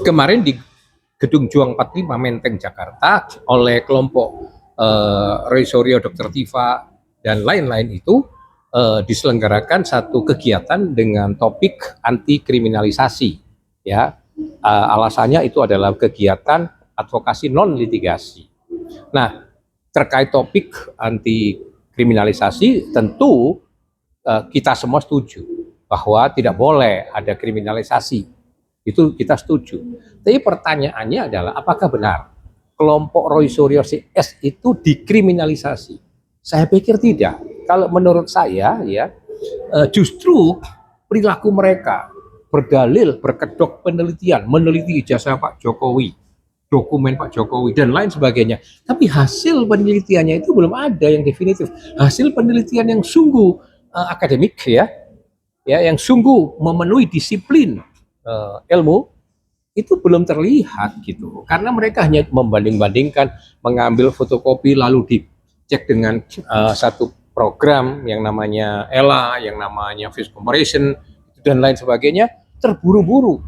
kemarin di Gedung Juang 45 Menteng Jakarta oleh kelompok Roy Suryo, Dr. Tifa dan lain-lain itu diselenggarakan satu kegiatan dengan topik anti kriminalisasi, ya. Alasannya itu adalah kegiatan advokasi non litigasi. Nah, terkait topik anti kriminalisasi, tentu kita semua setuju bahwa tidak boleh ada kriminalisasi. Itu kita setuju. Tapi pertanyaannya adalah apakah benar kelompok Roy Suryo CS itu dikriminalisasi? Saya pikir tidak. Kalau menurut saya, ya, justru perilaku mereka berdalil, berkedok penelitian, meneliti ijazah Pak Jokowi, dokumen Pak Jokowi dan lain sebagainya. Tapi hasil penelitiannya itu belum ada yang definitif. Hasil penelitian yang sungguh akademik, ya, yang sungguh memenuhi disiplin ilmu itu belum terlihat gitu. Karena mereka hanya membanding-bandingkan, mengambil fotokopi lalu dicek dengan satu program yang namanya ELA, yang namanya face comparison dan lain sebagainya, terburu-buru,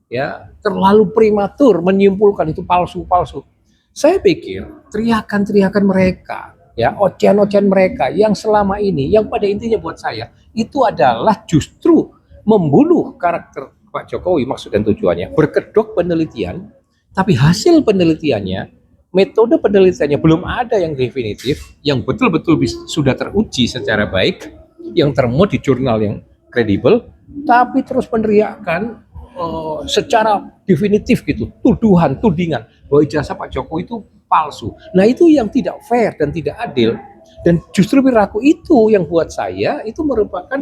ya, terlalu prematur menyimpulkan itu palsu-palsu. Saya pikir teriakan-teriakan mereka, ya, ocehan-ocehan mereka yang selama ini, yang pada intinya buat saya itu adalah justru membunuh karakter Pak Jokowi. Maksud dan tujuannya berkedok penelitian, tapi hasil penelitiannya, metode penelitiannya belum ada yang definitif, yang betul-betul sudah teruji secara baik, yang termuat di jurnal yang kredibel, tapi terus meneriakkan secara definitif gitu, tuduhan, tudingan bahwa ijazah Pak Jokowi itu palsu. Nah, itu yang tidak fair dan tidak adil. Dan justru perilaku itu yang buat saya itu merupakan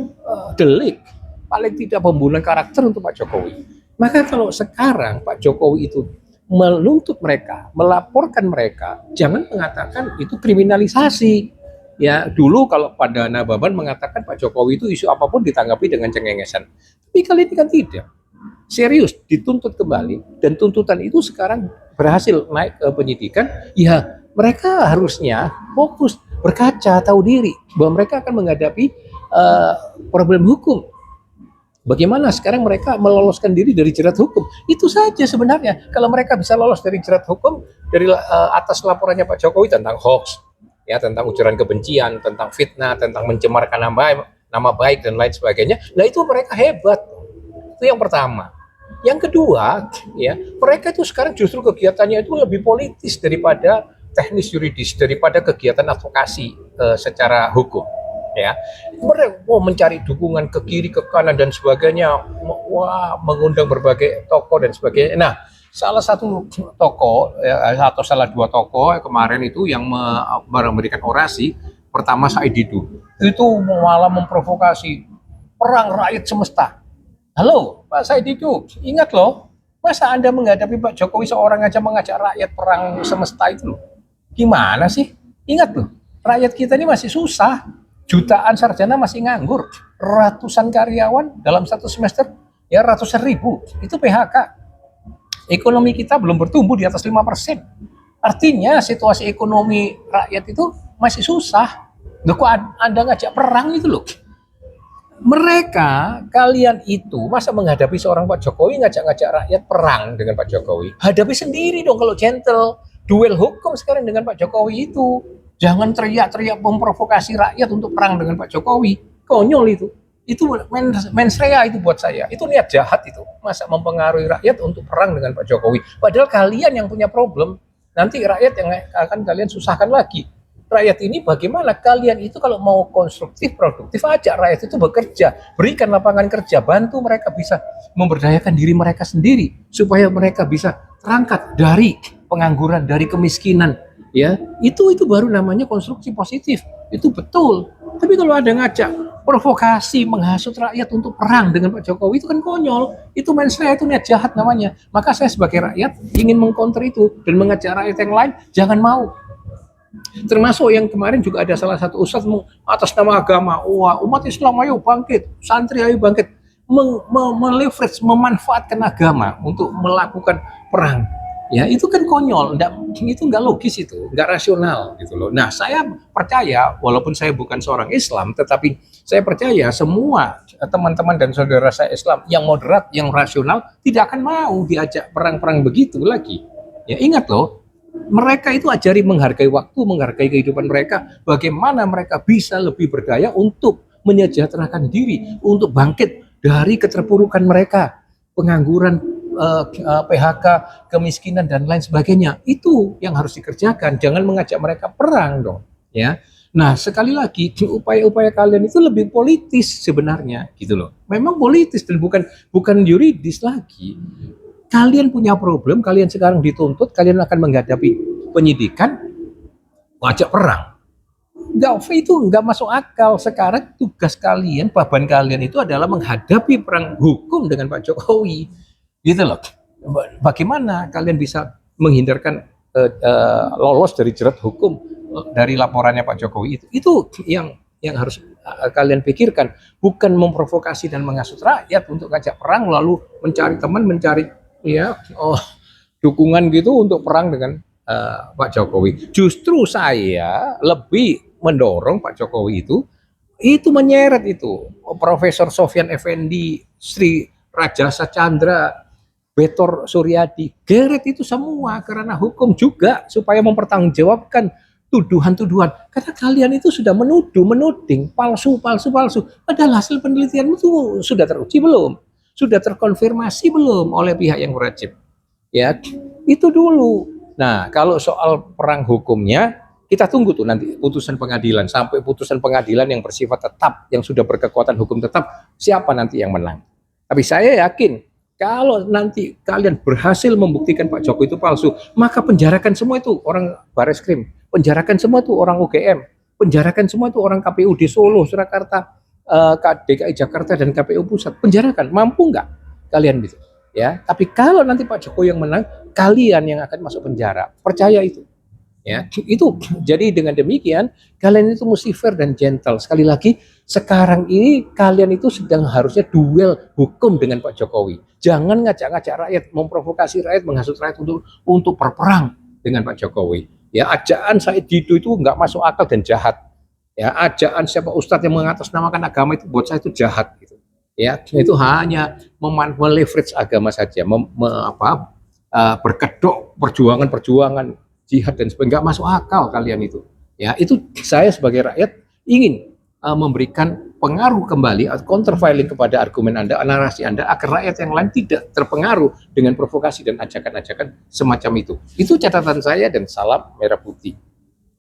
delik, paling tidak pembunuhan karakter untuk Pak Jokowi. Maka kalau sekarang Pak Jokowi itu menuntut mereka, melaporkan mereka, jangan mengatakan itu kriminalisasi. Ya, dulu kalau pada Nababan mengatakan Pak Jokowi itu isu apapun ditanggapi dengan cengengesan. Tapi kali ini kan tidak. Serius dituntut kembali, dan tuntutan itu sekarang berhasil naik ke penyidikan. Ya, mereka harusnya fokus, berkaca, tahu diri bahwa mereka akan menghadapi problem hukum. Bagaimana sekarang mereka meloloskan diri dari jerat hukum? Itu saja sebenarnya. Kalau mereka bisa lolos dari jerat hukum dari atas laporannya Pak Jokowi tentang hoax, ya, tentang ujaran kebencian, tentang fitnah, tentang mencemarkan nama baik dan lain sebagainya. Nah, itu mereka hebat. Itu yang pertama. Yang kedua, ya, mereka itu sekarang justru kegiatannya itu lebih politis daripada teknis yuridis, daripada kegiatan advokasi secara hukum. Ya, mereka mau mencari dukungan ke kiri, ke kanan dan sebagainya, wah, mengundang berbagai tokoh dan sebagainya. Nah, salah satu tokoh, ya, atau salah dua tokoh kemarin itu yang memberikan orasi pertama, Said Didu, itu malah memprovokasi perang rakyat semesta. Halo Pak Said Didu, ingat loh, masa Anda menghadapi Pak Jokowi seorang aja mengajak rakyat perang semesta itu loh? Gimana sih? Ingat loh, rakyat kita ini masih susah. Jutaan sarjana masih nganggur, ratusan karyawan dalam satu semester, ya, ratusan ribu, itu PHK. Ekonomi kita belum bertumbuh di atas 5%. Artinya situasi ekonomi rakyat itu masih susah. Loh, kok Anda ngajak perang itu loh? Mereka, kalian itu masa menghadapi seorang Pak Jokowi ngajak-ngajak rakyat perang dengan Pak Jokowi? Hadapi sendiri dong kalau gentle. Duel hukum sekarang dengan Pak Jokowi itu. Jangan teriak-teriak memprovokasi rakyat untuk perang dengan Pak Jokowi. Konyol itu. Itu mens rea itu buat saya. Itu niat jahat itu. Masa mempengaruhi rakyat untuk perang dengan Pak Jokowi. Padahal kalian yang punya problem. Nanti rakyat yang akan kalian susahkan lagi. Rakyat ini bagaimana kalian itu kalau mau konstruktif, produktif, ajak rakyat itu bekerja. Berikan lapangan kerja. Bantu mereka bisa memberdayakan diri mereka sendiri. Supaya mereka bisa terangkat dari pengangguran, dari kemiskinan. Ya, itu baru namanya konstruksi positif. Itu betul. Tapi kalau ada ngajak provokasi, menghasut rakyat untuk perang dengan Pak Jokowi, itu kan konyol. Itu mens rea, itu niat jahat namanya. Maka saya sebagai rakyat ingin mengcounter itu dan mengajak rakyat yang lain jangan mau. Termasuk yang kemarin juga ada salah satu ustadz atas nama agama, wah, umat Islam ayo bangkit, santri ayo bangkit, meleverage, memanfaatkan agama untuk melakukan perang. Ya itu kan konyol, itu nggak logis, itu nggak rasional gitu loh. Nah saya percaya, walaupun saya bukan seorang Islam, tetapi saya percaya semua teman-teman dan saudara saya Islam yang moderat, yang rasional tidak akan mau diajak perang-perang begitu lagi. Ya ingat loh, mereka itu ajari menghargai waktu, menghargai kehidupan mereka, bagaimana mereka bisa lebih berdaya untuk menyejahterakan diri, untuk bangkit dari keterpurukan mereka, pengangguran, PHK, kemiskinan dan lain sebagainya. Itu yang harus dikerjakan. Jangan mengajak mereka perang dong, ya. Nah, sekali lagi upaya-upaya kalian itu lebih politis sebenarnya, gitu loh. Memang politis dan bukan yuridis lagi. Kalian punya problem, kalian sekarang dituntut, kalian akan menghadapi penyidikan, wajah perang. Nggak masuk akal. Sekarang tugas kalian, beban kalian itu adalah menghadapi perang hukum dengan Pak Jokowi, gitu loh. Bagaimana kalian bisa menghindarkan lolos dari jerat hukum dari laporannya Pak Jokowi itu yang harus kalian pikirkan, bukan memprovokasi dan menghasut rakyat untuk ngajak perang lalu mencari teman, mencari ya dukungan gitu untuk perang dengan Pak Jokowi. Justru saya lebih mendorong Pak Jokowi itu menyeret itu Profesor Sofyan Effendi, Sri Rajasa Chandra, Betor Suryadi, geret itu semua karena hukum juga supaya mempertanggungjawabkan tuduhan-tuduhan. Karena kalian itu sudah menuding, palsu. Padahal hasil penelitian itu sudah teruji belum? Sudah terkonfirmasi belum oleh pihak yang berwajib? Ya, itu dulu. Nah, kalau soal perang hukumnya, kita tunggu tuh nanti putusan pengadilan. Sampai putusan pengadilan yang bersifat tetap, yang sudah berkekuatan hukum tetap, siapa nanti yang menang. Tapi saya yakin, kalau nanti kalian berhasil membuktikan Pak Jokowi itu palsu, maka penjarakan semua itu orang Bareskrim, penjarakan semua itu orang UGM, penjarakan semua itu orang KPU di Solo, Surakarta, DKI Jakarta dan KPU Pusat. Penjarakan, mampu nggak kalian gitu? Ya, tapi kalau nanti Pak Jokowi yang menang, kalian yang akan masuk penjara. Percaya itu. Ya, itu jadi dengan demikian kalian itu mesti fair dan gentle. Sekali lagi, sekarang ini kalian itu sedang harusnya duel hukum dengan Pak Jokowi. Jangan ngajak-ngajak rakyat, memprovokasi rakyat, menghasut rakyat untuk berperang dengan Pak Jokowi. Ya, ajaan Said Didu itu nggak masuk akal dan jahat. Ya, ajaan siapa ustadz yang mengatasnamakan agama itu buat saya itu jahat gitu. Ya, itu hanya meleverage agama saja, berkedok perjuangan jihad dan sebagainya. Nggak masuk akal kalian itu. Ya, itu saya sebagai rakyat ingin memberikan pengaruh kembali atau countervailing kepada argumen Anda, narasi Anda, agar rakyat yang lain tidak terpengaruh dengan provokasi dan ajakan-ajakan semacam itu. Itu catatan saya dan salam merah putih.